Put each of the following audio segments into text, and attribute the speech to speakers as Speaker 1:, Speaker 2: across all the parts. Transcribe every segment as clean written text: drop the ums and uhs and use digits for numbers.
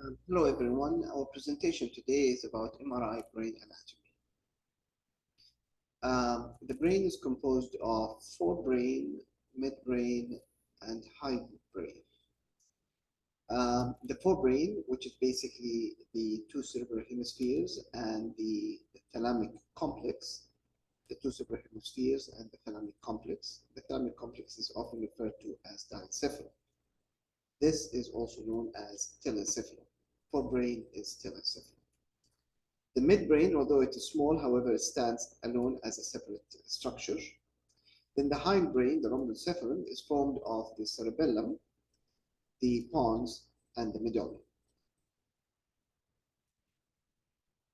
Speaker 1: Hello everyone, our presentation today is about MRI Brain Anatomy. The brain is composed of forebrain, midbrain, and hindbrain. The forebrain, which is basically the two cerebral hemispheres and the thalamic complex, the two cerebral hemispheres and the thalamic complex. The thalamic complex is often referred to as diencephalon. This is also known as telencephalon. Forebrain is telencephalon. The midbrain, although it is small, however, it stands alone as a separate structure. Then the hindbrain, the rhomboencephalon, is formed of the cerebellum, the pons, and the medulla.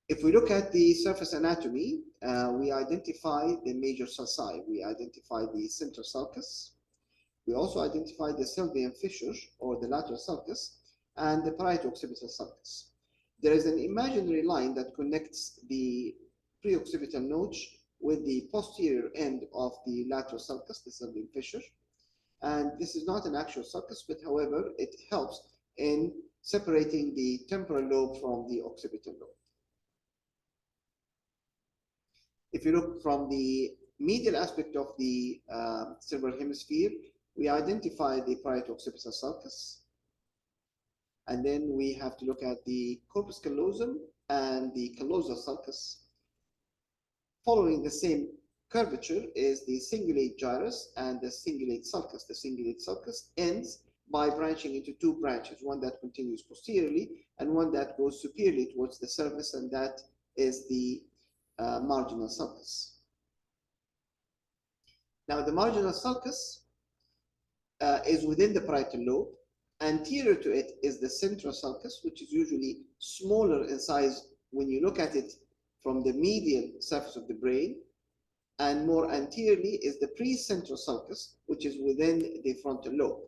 Speaker 1: If we look at the surface anatomy, we identify the major sulci. We identify the central sulcus. We also identify the Sylvian fissure, or the lateral sulcus, and the parieto-occipital sulcus. There is an imaginary line that connects the pre-occipital notch with the posterior end of the lateral sulcus, the Sylvian fissure. And this is not an actual sulcus, but however, it helps in separating the temporal lobe from the occipital lobe. If you look from the medial aspect of the cerebral hemisphere, we identify the parieto-occipital sulcus. And then we have to look at the corpus callosum and the callosal sulcus. Following the same curvature is the cingulate gyrus and the cingulate sulcus. The cingulate sulcus ends by branching into two branches, one that continues posteriorly and one that goes superiorly towards the surface, and that is the marginal sulcus. Now, the marginal sulcus is within the parietal lobe. Anterior to it is the central sulcus, which is usually smaller in size when you look at it from the medial surface of the brain. And more anteriorly is the precentral sulcus, which is within the frontal lobe.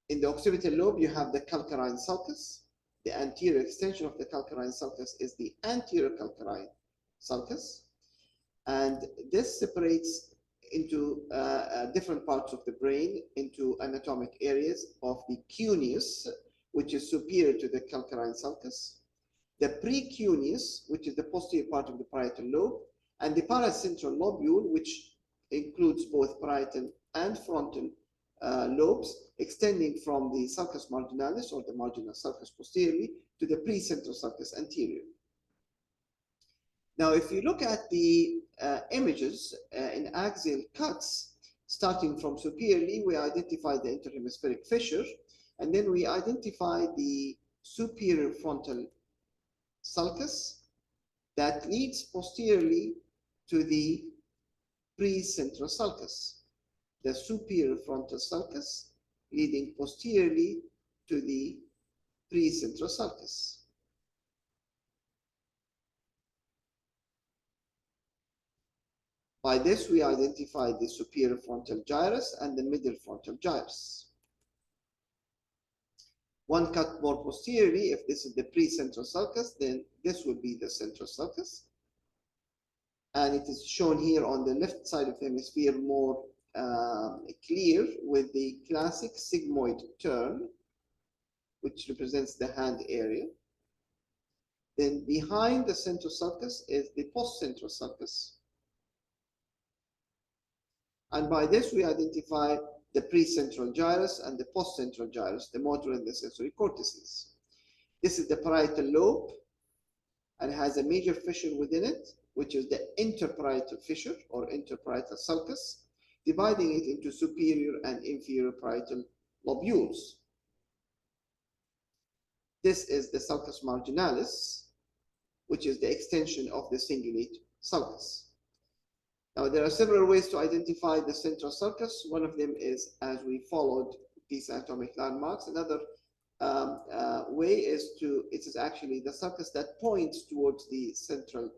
Speaker 1: In the occipital lobe, you have the calcarine sulcus. The anterior extension of the calcarine sulcus is the anterior calcarine sulcus. And this separates into different parts of the brain into anatomic areas of the cuneus, which is superior to the calcarine sulcus, the precuneus, which is the posterior part of the parietal lobe, and the paracentral lobule, which includes both parietal and frontal lobes, extending from the sulcus marginalis, or the marginal sulcus posteriorly, to the precentral sulcus anterior. Now, if you look at the images in axial cuts, starting from superiorly, we identify the interhemispheric fissure, and then we identify the superior frontal sulcus that leads posteriorly to the precentral sulcus. The superior frontal sulcus leading posteriorly to the precentral sulcus. By this, we identify the superior frontal gyrus and the middle frontal gyrus. One cut more posteriorly, if this is the precentral sulcus, then this would be the central sulcus. And it is shown here on the left side of the hemisphere more clear with the classic sigmoid turn, which represents the hand area. Then behind the central sulcus is the postcentral sulcus. And by this, we identify the precentral gyrus and the postcentral gyrus, the motor and the sensory cortices. This is the parietal lobe and has a major fissure within it, which is the interparietal fissure or interparietal sulcus, dividing it into superior and inferior parietal lobules. This is the sulcus marginalis, which is the extension of the cingulate sulcus. Now, there are several ways to identify the central sulcus. One of them is as we followed these anatomic landmarks. Another way is it is actually the sulcus that points towards the central,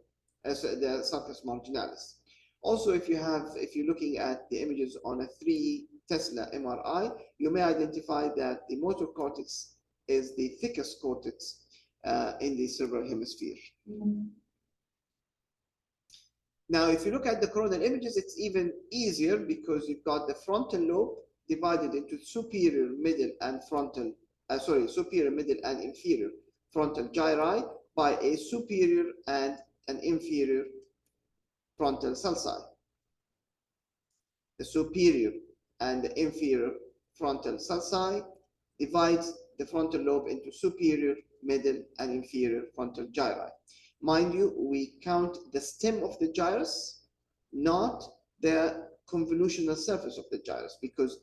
Speaker 1: the sulcus marginalis. Also, if you're looking at the images on a 3 Tesla MRI, you may identify that the motor cortex is the thickest cortex in the cerebral hemisphere. Now, if you look at the coronal images, it's even easier because you've got the frontal lobe divided into superior, middle, and frontal, superior, middle, and inferior frontal gyri by a superior and an inferior frontal sulci. The superior and the inferior frontal sulci divides the frontal lobe into superior, middle, and inferior frontal gyri. Mind you, we count the stem of the gyrus, not the convolutional surface of the gyrus, because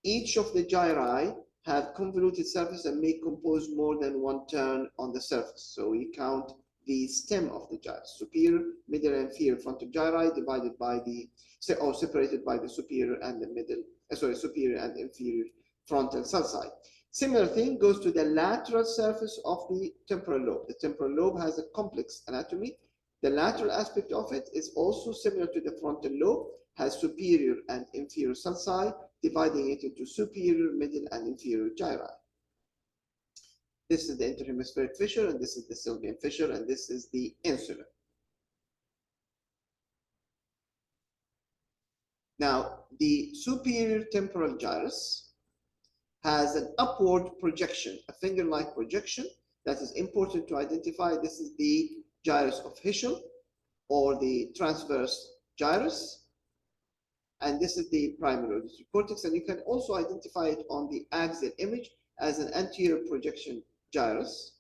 Speaker 1: each of the gyri have convoluted surface and may compose more than one turn on the surface. So we count the stem of the gyrus, superior, middle, and inferior frontal gyri divided by the, or separated by the superior and the middle, superior and inferior frontal sulci. Similar thing goes to the lateral surface of the temporal lobe. The temporal lobe has a complex anatomy. The lateral aspect of it is also similar to the frontal lobe, has superior and inferior sulci, dividing it into superior, middle, and inferior gyri. This is the interhemispheric fissure, and this is the sylvian fissure, and this is the insula. Now, the superior temporal gyrus has an upward projection, a finger-like projection that is important to identify. This is the gyrus of Heschel, or the transverse gyrus, and this is the primary auditory cortex, and you can also identify it on the axial image as an anterior projection gyrus.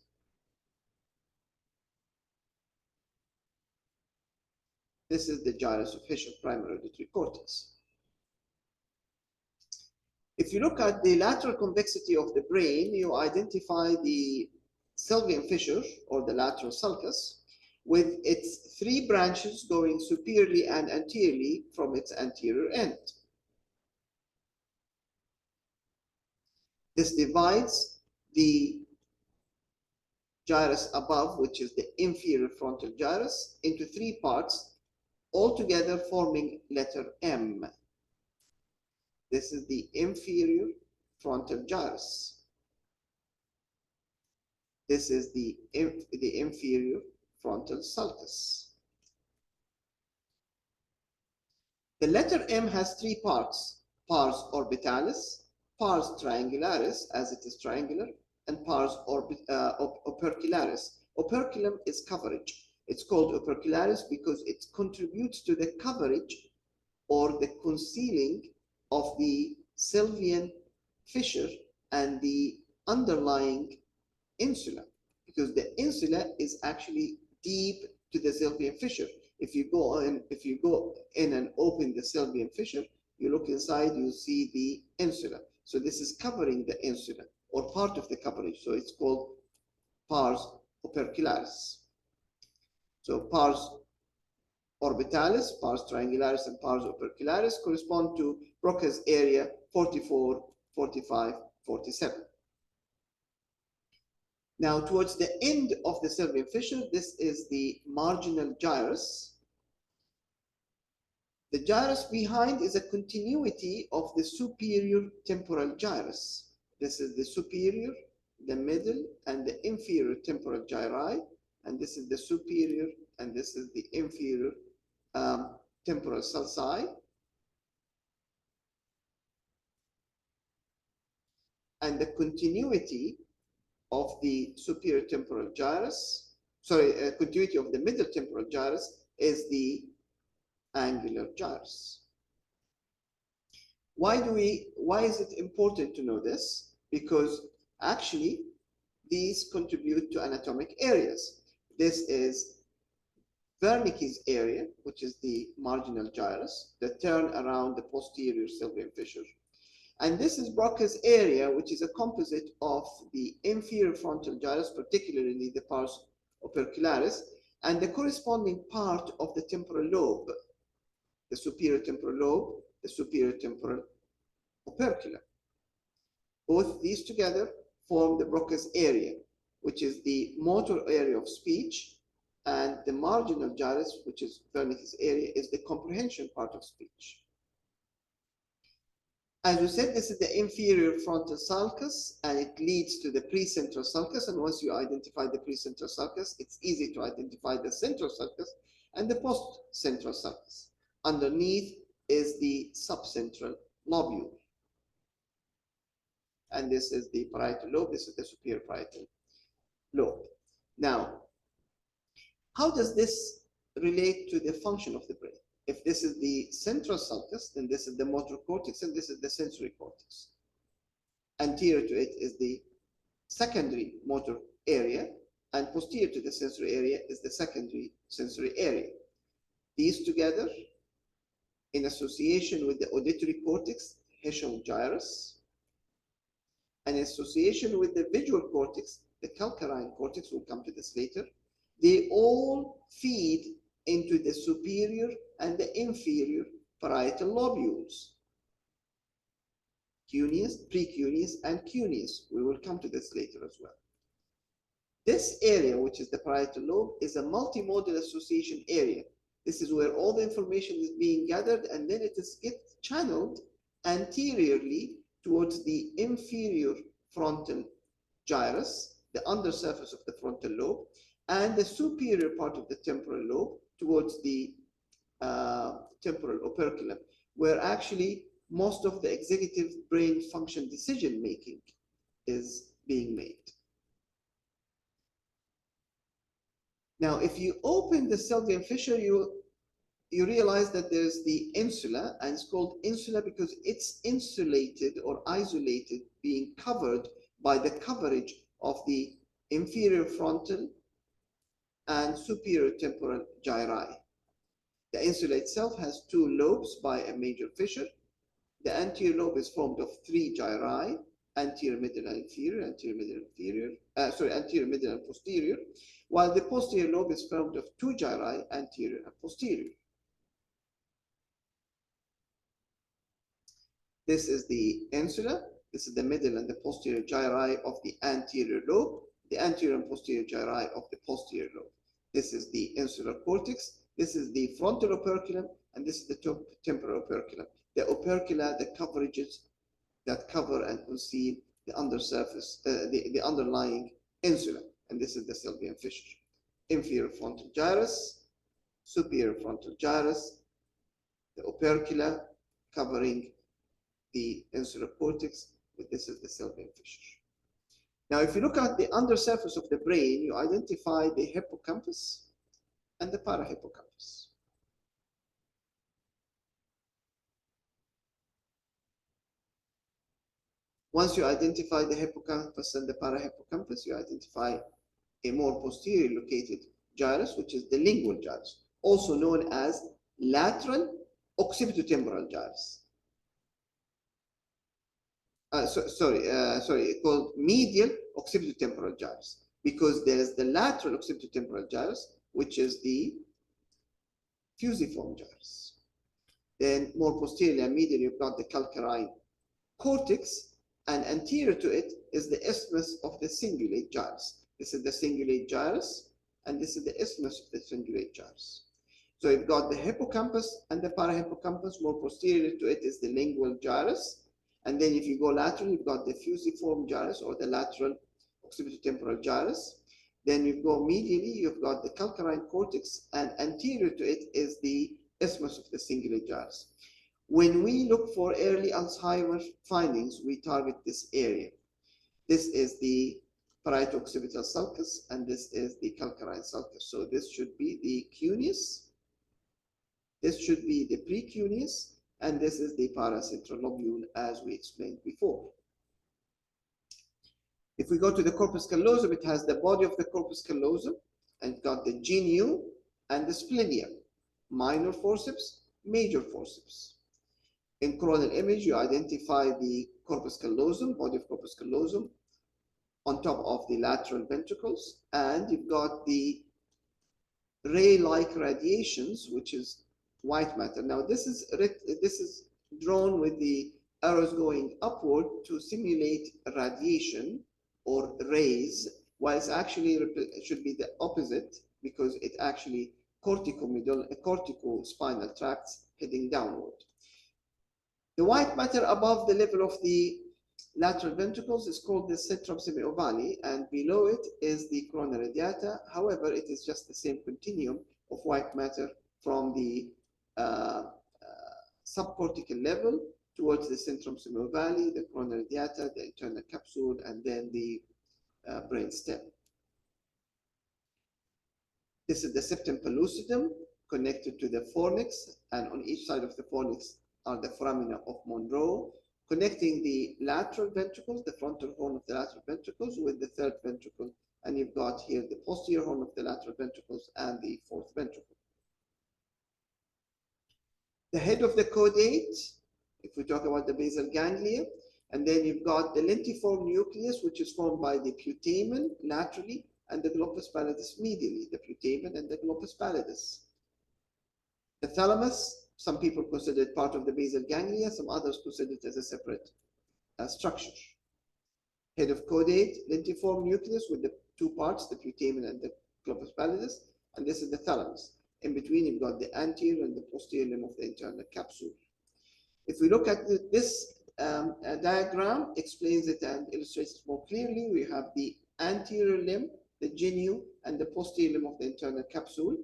Speaker 1: This is the gyrus of Heschel, primary auditory cortex. If you look at the lateral convexity of the brain, you identify the sylvian fissure, or the lateral sulcus, with its three branches going superiorly and anteriorly from its anterior end. This divides the gyrus above, which is the inferior frontal gyrus, into three parts, altogether forming letter M. This is the inferior frontal gyrus. This is the inferior frontal sulcus. The letter M has three parts: pars orbitalis, pars triangularis, as it is triangular, and pars opercularis. Operculum is coverage. It's called opercularis because it contributes to the coverage or the concealing of the sylvian fissure and the underlying insula, because the insula is actually deep to the sylvian fissure. If you go in and open the sylvian fissure, you look inside, you see the insula. So this is covering the insula, or part of the coverage. So it's called pars opercularis. So pars orbitalis, pars triangularis, and pars opercularis correspond to Broca's area 44, 45, 47. Now, towards the end of the sylvian fissure, this is the marginal gyrus. The gyrus behind is a continuity of the superior temporal gyrus. This is the superior, the middle, and the inferior temporal gyri, and this is the superior, and this is the inferior temporal sulci. And the continuity of the superior temporal gyrus, continuity of the middle temporal gyrus is the angular gyrus. Why is it important to know this? Because actually these contribute to anatomic areas. This is Wernicke's area, which is the marginal gyrus, the turn around the posterior sylvian fissure. And this is Broca's area, which is a composite of the inferior frontal gyrus, particularly the pars opercularis, and the corresponding part of the temporal lobe, the superior temporal lobe, the superior temporal operculum. Both these together form the Broca's area, which is the motor area of speech, and the marginal gyrus, which is Wernicke's area, is the comprehension part of speech. As we said, this is the inferior frontal sulcus, and it leads to the precentral sulcus. And once you identify the precentral sulcus, it's easy to identify the central sulcus and the postcentral sulcus. Underneath is the subcentral lobule. and this is the parietal lobe, this is the superior parietal lobe. Now, how does this relate to the function of the brain? If this is the central sulcus, then this is the motor cortex, and this is the sensory cortex. Anterior to it is the secondary motor area, and posterior to the sensory area is the secondary sensory area. These together, in association with the auditory cortex, Hisham gyrus, and in association with the visual cortex, the calcarine cortex, we'll come to this later, they all feed into the superior and the inferior parietal lobules. Cuneus, precuneus, and cuneus. We will come to this later as well. This area, which is the parietal lobe, is a multimodal association area. This is where all the information is being gathered, and then it gets channeled anteriorly towards the inferior frontal gyrus, the undersurface of the frontal lobe, and the superior part of the temporal lobe towards the temporal operculum, where actually most of the executive brain function decision making is being made. Now, if you open the Sylvian fissure, you realize that there's the insula, and it's called insula because it's insulated or isolated, being covered by the coverage of the inferior frontal and superior temporal gyri. The insula itself has two lobes by a major fissure. The anterior lobe is formed of three gyri, anterior, middle, and inferior, anterior, middle, and posterior, while the posterior lobe is formed of two gyri, anterior and posterior. This is the insula. This is the middle and the posterior gyri of the anterior lobe, the anterior and posterior gyri of the posterior lobe. This is the insular cortex. This is the frontal operculum, and this is the temporal operculum. The opercula, the coverages that cover and conceal the undersurface, the underlying insula, and this is the Sylvian fissure. Inferior frontal gyrus, superior frontal gyrus, the opercula covering the insular cortex, but this is the Sylvian fissure. Now, if you look at the undersurface of the brain, you identify the hippocampus and the parahippocampus. Once you identify the hippocampus and the parahippocampus, you identify a more posteriorly located gyrus, which is the lingual gyrus, also known as lateral occipitotemporal gyrus. Called medial occipitotemporal gyrus, because there is the lateral occipitotemporal gyrus, which is the fusiform gyrus. Then more posteriorly and medially, you've got the calcarine cortex, and anterior to it is the isthmus of the cingulate gyrus. This is the cingulate gyrus, and this is the isthmus of the cingulate gyrus. So you've got the hippocampus and the parahippocampus. More posterior to it is the lingual gyrus. And then if you go laterally, you've got the fusiform gyrus or the lateral occipitotemporal gyrus. Then you go medially, you've got the calcarine cortex, and anterior to it is the isthmus of the cingulate gyrus. When we look for early Alzheimer's findings, we target this area. This is the parieto-occipital sulcus, and this is the calcarine sulcus. So this should be the cuneus, this should be the precuneus, and this is the paracentral lobule, as we explained before. If we go to the corpus callosum, it has the body of the corpus callosum, and it's got the genu and the splenium, minor forceps, major forceps. In coronal image, you identify the corpus callosum, body of corpus callosum, on top of the lateral ventricles, and you've got the ray-like radiations, which is white matter. Now, this is drawn with the arrows going upward to simulate radiation or rays, while it's actually it should be the opposite, because it actually cortico-spinal tracts heading downward. The white matter above the level of the lateral ventricles is called the centrum semiovale, and below it is the corona radiata. However, it is just the same continuum of white matter from the subcortical level towards the centrum valley, the corona radiata, the internal capsule, and then the brain stem. This is the septum pellucidum connected to the fornix, and on each side of the fornix are the foramina of Monroe, connecting the lateral ventricles, the frontal horn of the lateral ventricles, with the third ventricle. And you've got here the posterior horn of the lateral ventricles and the fourth ventricle. The head of the caudate, if we talk about the basal ganglia, and then you've got the lentiform nucleus, which is formed by the putamen laterally and the globus pallidus medially, the putamen and the globus pallidus. The thalamus, some people consider it part of the basal ganglia, some others consider it as a separate structure. Head of caudate, lentiform nucleus with the two parts, the putamen and the globus pallidus, and this is the thalamus. In between, you've got the anterior and the posterior limb of the internal capsule. If we look at this diagram, explains it and illustrates it more clearly. We have the anterior limb, the genu, and the posterior limb of the internal capsule.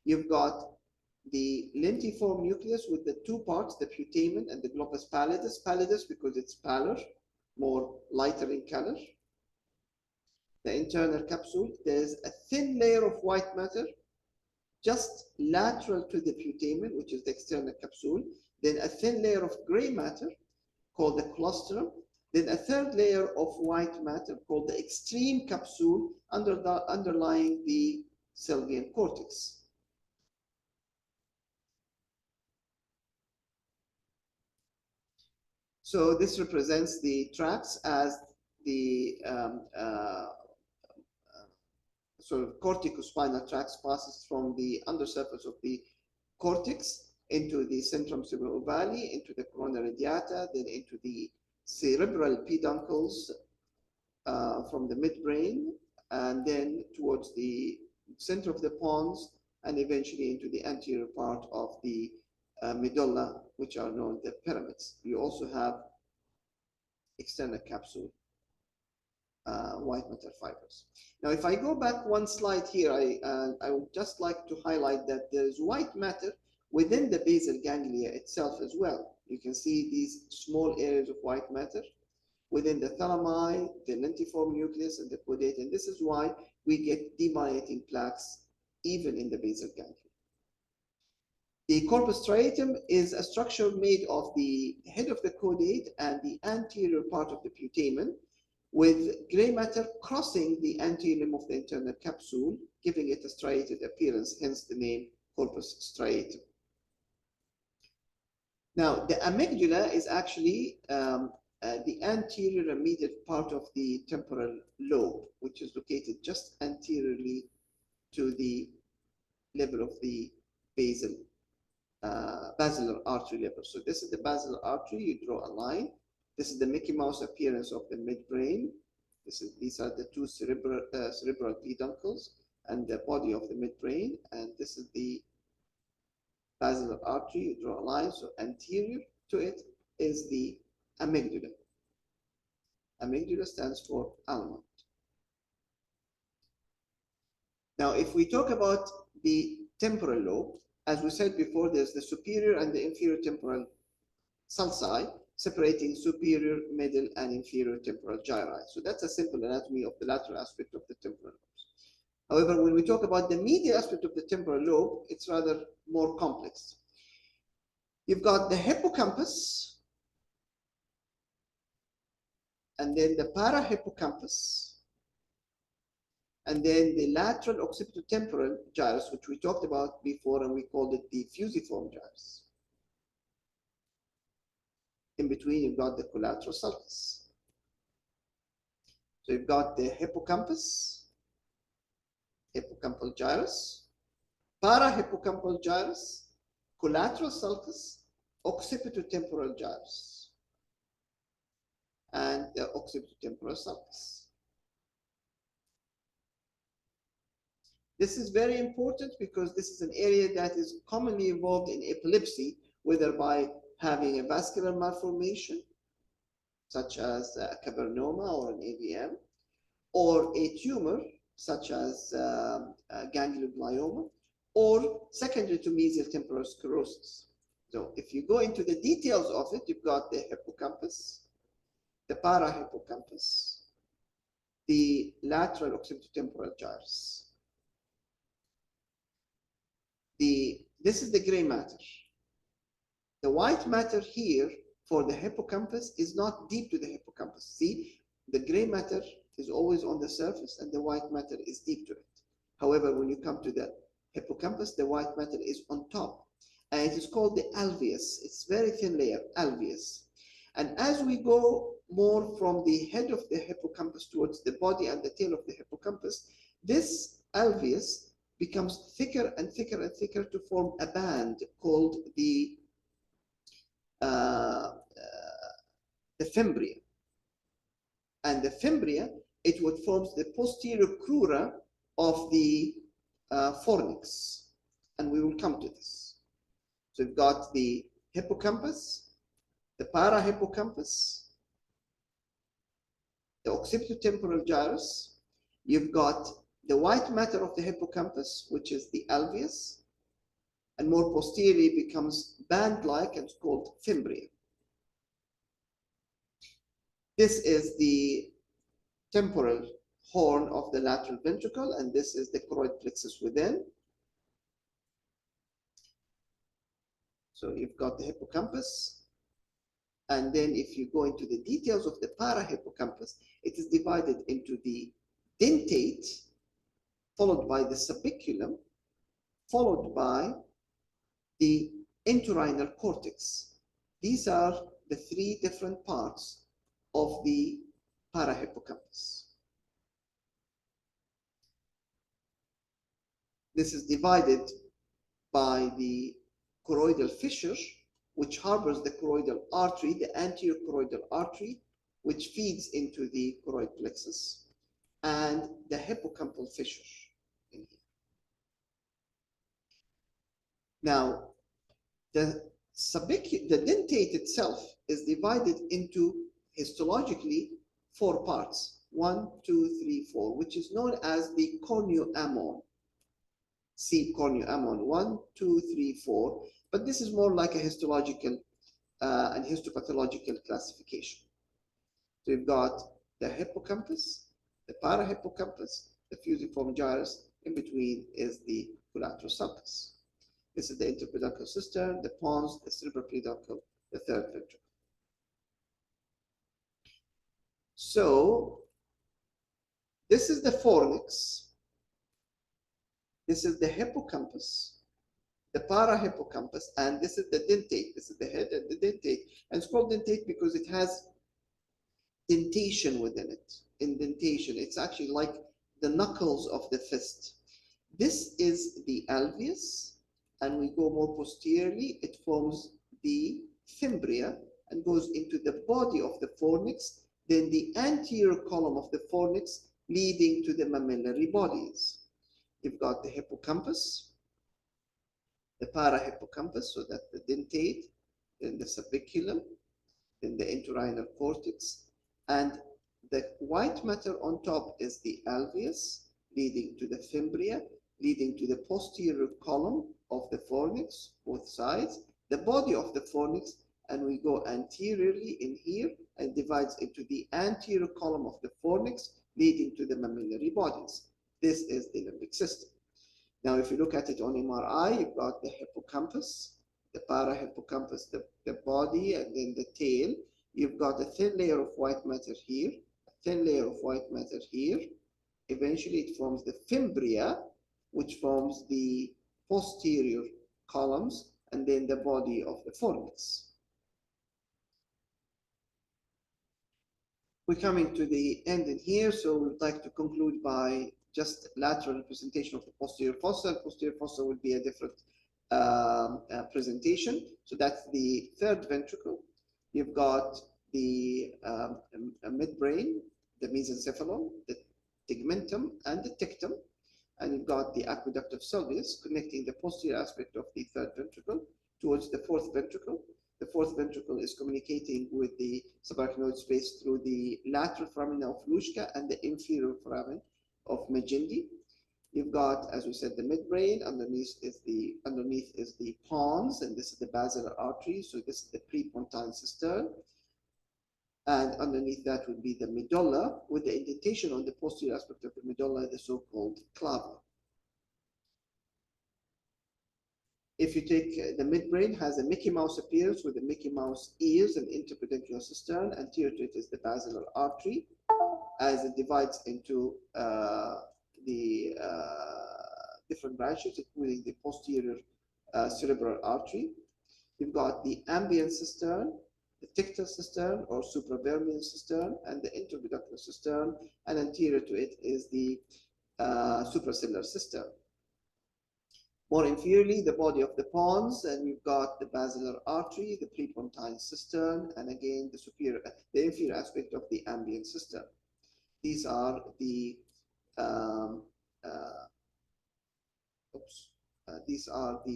Speaker 1: You've got the lentiform nucleus with the two parts, the putamen and the globus pallidus. Pallidus because it's pallor, more lighter in color. The internal capsule, there's a thin layer of white matter just lateral to the putamen, which is the external capsule. Then a thin layer of gray matter called the colostrum. Then a third layer of white matter called the extreme capsule underlying the Sylvian cortex. So this represents the tracts as the sort of corticospinal tracts passes from the undersurface of the cortex into the centrum cerebrovali, into the corona radiata, then into the cerebral peduncles from the midbrain, and then towards the center of the pons, and eventually into the anterior part of the medulla, which are known the pyramids. You also have external capsule white matter fibers. Now, if I go back one slide here, I would just like to highlight that there's white matter within the basal ganglia itself as well. You can see these small areas of white matter within the thalami, the lentiform nucleus, and the caudate, and this is why we get demyelinating plaques even in the basal ganglia. The corpus striatum is a structure made of the head of the caudate and the anterior part of the putamen, with gray matter crossing the anterior limb of the internal capsule, giving it a striated appearance, hence the name corpus striatum. Now, the amygdala is actually the anterior immediate part of the temporal lobe, which is located just anteriorly to the level of the basilar artery level. So this is the basilar artery. You draw a line. This is the Mickey Mouse appearance of the midbrain. These are the two cerebral peduncles and the body of the midbrain. And this is the basilar artery. You draw a line. So anterior to it is the amygdala. Amygdala stands for almond. Now, if we talk about the temporal lobe, as we said before, there's the superior and the inferior temporal sulci, separating superior, middle, and inferior temporal gyri. So that's a simple anatomy of the lateral aspect of the temporal lobes. However, when we talk about the medial aspect of the temporal lobe, it's rather more complex. You've got the hippocampus, and then the parahippocampus, and then the lateral occipitotemporal gyrus, which we talked about before, and we called it the fusiform gyrus. In between, you've got the collateral sulcus. So you've got the hippocampus, hippocampal gyrus, parahippocampal gyrus, collateral sulcus, occipitotemporal gyrus, and the occipitotemporal sulcus. This is very important because this is an area that is commonly involved in epilepsy, whether by having a vascular malformation, such as a cavernoma or an AVM, or a tumor, such as ganglioglioma, or secondary to mesial temporal sclerosis. So if you go into the details of it, you've got the hippocampus, the parahippocampus, the lateral occipitotemporal gyrus. This is the gray matter. The white matter here for the hippocampus is not deep to the hippocampus. See, the gray matter is always on the surface and the white matter is deep to it. However, when you come to the hippocampus, the white matter is on top. And it is called the alveus. It's very thin layer, alveus. And as we go more from the head of the hippocampus towards the body and the tail of the hippocampus, this alveus becomes thicker and thicker and thicker to form a band called the fimbria. And the fimbria, it would form the posterior crura of the fornix. And we will come to this. So we've got the hippocampus, the parahippocampus, the occipitotemporal gyrus. You've got the white matter of the hippocampus, which is the alveus, and more posteriorly becomes band-like and it's called fimbria. This is the temporal horn of the lateral ventricle, and this is the choroid plexus within. So you've got the hippocampus, and then if you go into the details of the parahippocampus, it is divided into the dentate, followed by the subiculum, followed by the entorhinal cortex. These are the three different parts of the parahippocampus. This is divided by the choroidal fissure, which harbors the choroidal artery, the anterior choroidal artery, which feeds into the choroid plexus, and the hippocampal fissure in here. Now, the dentate itself is divided into histologically 4 parts, 1, 2, 3, 4, which is known as the corneoamon. See corneoamon 1, 2, 3, 4, but this is more like a histological and histopathological classification. So you've got the hippocampus, the parahippocampus, the fusiform gyrus. In between is the collateral sulcus. This is the interpeduncle cistern, the pons, the cerebral peduncle, the third ventricle. So this is the fornix. This is the hippocampus, the parahippocampus, and this is the dentate. This is the head and the dentate. And it's called dentate because it has dentation within it. Indentation. It's actually like the knuckles of the fist. This is the alveus, and we go more posteriorly. It forms the fimbria and goes into the body of the fornix, then the anterior column of the fornix leading to the mammillary bodies. You've got the hippocampus, the parahippocampus, so that's the dentate, then the subiculum, then the entorhinal cortex, and the white matter on top is the alveus, leading to the fimbria, leading to the posterior column of the fornix, both sides, the body of the fornix, and we go anteriorly in here and divides into the anterior column of the fornix, leading to the mammillary bodies. This is the limbic system. Now, if you look at it on MRI, you've got the hippocampus, the parahippocampus, the body, and then the tail. You've got a thin layer of white matter here, a thin layer of white matter here. Eventually, it forms the fimbria, which forms the posterior columns, and then the body of the fornix. We're coming to the end in here, so we'd like to conclude by just lateral representation of the posterior fossa. Posterior fossa will be a different presentation. So that's the third ventricle. You've got the midbrain, the mesencephalon, the tegmentum, and the tectum. And you've got the aqueduct of Sylvius connecting the posterior aspect of the third ventricle towards the fourth ventricle. The fourth ventricle is communicating with the subarachnoid space through the lateral foramina of Luschka and the inferior foramen of Magendie. You've got, as we said, the midbrain. Underneath is the pons, and this is the basilar artery. So this is the prepontine cistern. And underneath that would be the medulla, with the indentation on the posterior aspect of the medulla, the so-called clava. If you take the midbrain, has a Mickey Mouse appearance with the Mickey Mouse ears and interpeduncular cistern. Anterior to it is the basilar artery, as it divides into the different branches, including the posterior cerebral artery. You've got the ambient cistern, the tictal cistern or supravermial cistern, and the interpeduncular cistern, and anterior to it is the supracillar cistern. More inferiorly, the body of the pons, and you've got the basilar artery, the prepontine cistern, and again the inferior aspect of the ambient cistern. These are the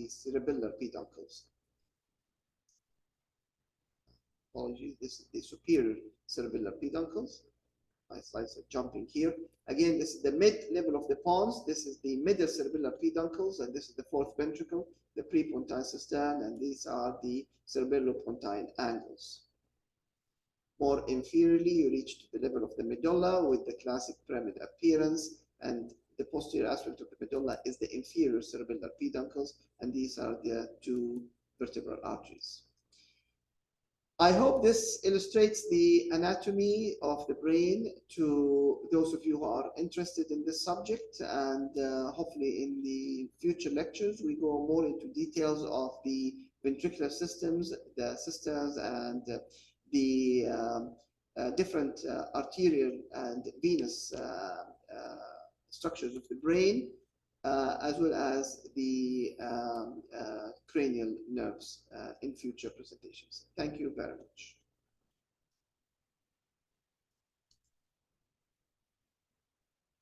Speaker 1: cerebellar peduncles. Apologies, this is the superior cerebellar peduncles. My slides are jumping here. Again, this is the mid-level of the pons. This is the middle cerebellar peduncles, and this is the fourth ventricle, the prepontine cistern, and these are the cerebellopontine angles. More inferiorly, you reach to the level of the medulla with the classic pyramid appearance, and the posterior aspect of the medulla is the inferior cerebellar peduncles, and these are the two vertebral arteries. I hope this illustrates the anatomy of the brain to those of you who are interested in this subject, and hopefully in the future lectures we go more into details of the ventricular systems, the cisterns, and the different arterial and venous structures of the brain, as well as the cranial nerves in future presentations. Thank you very much.